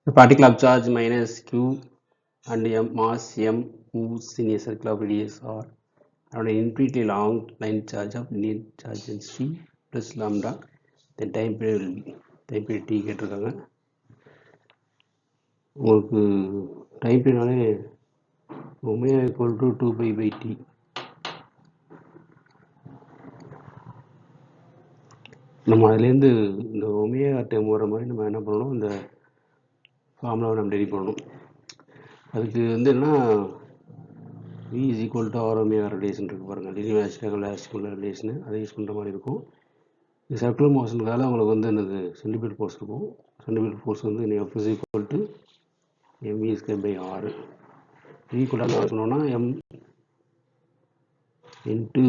The particle of charge minus q and m mass m moves in a circle of radius r around an infinitely long line charge of linear charge density plus lambda. Then time period will be time period t கேட்டிருக்காங்க. உங்களுக்கு time பீரியட்னாலே omega equal to 2π/t. நம்ம அதுலேருந்து இந்த omega time வர மாதிரி நம்ம என்ன பண்ணணும், இந்த ஃபார்முலாவை நம்ம ரெடி பண்ணணும். அதுக்கு வந்து என்ன v is equal to r omega radiation இருக்கு பாருங்கள், லீனியர் ஆஸ்ட்ரிக்கல் ரிலேஷனு அதை யூஸ் பண்ணுற மாதிரி இருக்கும். இந்த சர்க்குலர் மோஷனுக்காக உங்களுக்கு வந்து என்னது சென்டிமீட்டர் ஃபோர்ஸ் இருக்கும். சென்டிமீட்டர் ஃபோர்ஸ் வந்து f is equal to mv²/r. ஈக்குவலாக என்ன சொன்னோம்னா m இன்ட்டு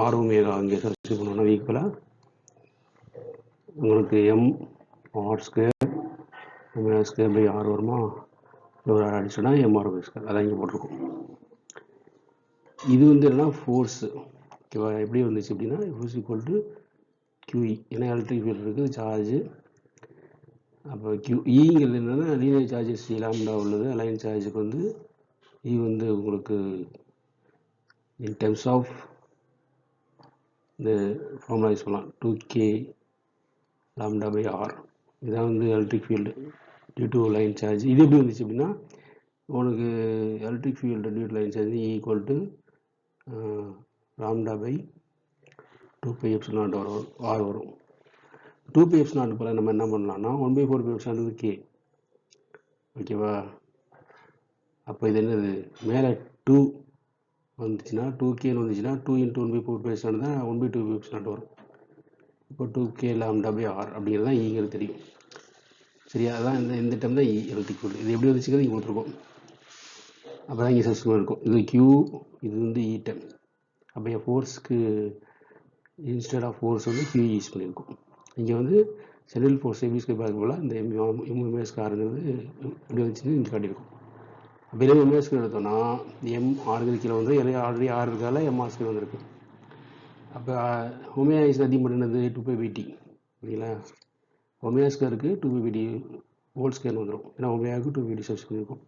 ஆர் ஒமேகா இங்கே சப்ஸ்டியூட் பண்ணோம்னா ஈக்குவலாக உங்களுக்கு m/r² omega²/r வருமா. ஒரு அடிச்சுனா mr², அதான் இங்கே போட்டிருக்கோம். இது வந்து என்னன்னா ஃபோர்ஸு, ஓகேவா. எப்படி வந்துச்சு அப்படின்னா f ஈக்குவல் டு QE, ஏன்னா எலக்ட்ரிக் ஃபீல்டு இருக்குது, சார்ஜு. அப்போ QEங்கிறது என்னென்னா லீனியர் சார்ஜஸ் லாம்டா உள்ளது. லைன் சார்ஜுக்கு வந்து E வந்து உங்களுக்கு இன் டெர்ம்ஸ் ஆஃப் இந்த ஃபார்முலா யூஸ் பண்ணலாம், 2k λ/r. இதான் வந்து electric field due to line charge. இது எப்படி வந்துச்சு அப்படின்னா உனக்கு electric field due to line charge equal to λ/2πε0r வரும். 2πε0 போல நம்ம என்ன பண்ணலாம்னா 1/4πε k, ஓகேவா. அப்போ இது என்னது, மேலே 2 வந்துச்சுன்னா 2kன்னு வந்துச்சுன்னா 2 × 1/4πε தான் 1/2πε வரும். இப்போ 2k λ/r அப்படிங்கிறது தான் ஈங்கிறது தெரியும், சரியா. அதான் இந்த டைம் தான் எலக்ட்ரிக் ஃபீல்டு. இது எப்படி வந்துச்சுக்கிறது இங்கே கொடுத்துருக்கோம். அப்போ தான் இங்கே சப்ஸ்டியூட் இருக்கும். இது q, இது வந்து E டைம். அப்போ என் ஃபோர்ஸ்க்கு இன்ஸ்டெட் ஆஃப் ஃபோர்ஸ் வந்து q யூஸ் பண்ணியிருக்கோம். இங்கே வந்து சென்ட்ரல் ஃபோர்ஸ் எபிஸ்க்கு பார்க்க போல இந்த எம்எம்எஸ்காரங்கிறது எப்படி வந்துச்சுன்னு இங்கே காட்டியிருக்கும். அப்போ எம்எம்எஸ்க்கு எடுத்தோம்னா m/r கீழே வந்து ஆல்ரெடி r இருக்கால m/r² வந்துருக்கு. அப்போ ஒமேகா இஸ் நதிங் பட் என்னது 2π/t, சரிங்களா. ஒமேகா² 2π/t ஹோல் ஸ்கொயர்னு வந்துடும், ஏன்னா ஒமேகாவுக்கு 2π/t சப்ஸ்டியூட் பண்ணியிருக்கோம்.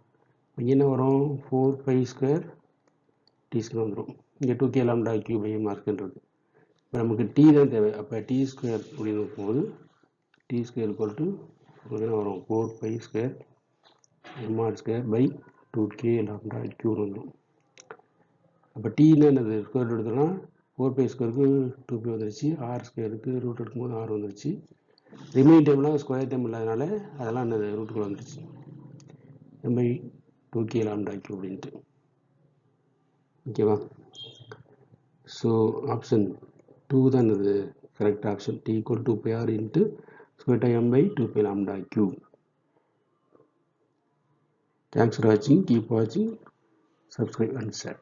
இங்கே என்ன வரும் 4π²t² வந்துடும். இங்கே 2k λ/3/mr². இப்போ நமக்கு t தான் தேவை. அப்போ t² அப்படின்னு இருக்கும்போது t² ஈக்குவல் டு என்ன வரும் 4π²mr²/2k λ3 வந்துடும். அப்போ டீன்னு என்னது ஸ்கொயர் எடுத்தோம்னா 4π²க்கு 2π வந்துருச்சு, r²க்கு ரூட் எடுக்கும்போது r வந்துருச்சு. ரிமைனிங் டைம்லாம் ஸ்கொயர் டைம் இல்லாதனால அதெல்லாம் என்னது ரூட்டுக்குள்ள வந்துருச்சு, m/2k λ3 அப்படின்ட்டு, ஓகேவா. ஸோ ஆப்ஷன் 2 தான் என்னது correct option. t = 2πr × m/2k λ3. Thanks for watching. Keep watching, subscribe and share.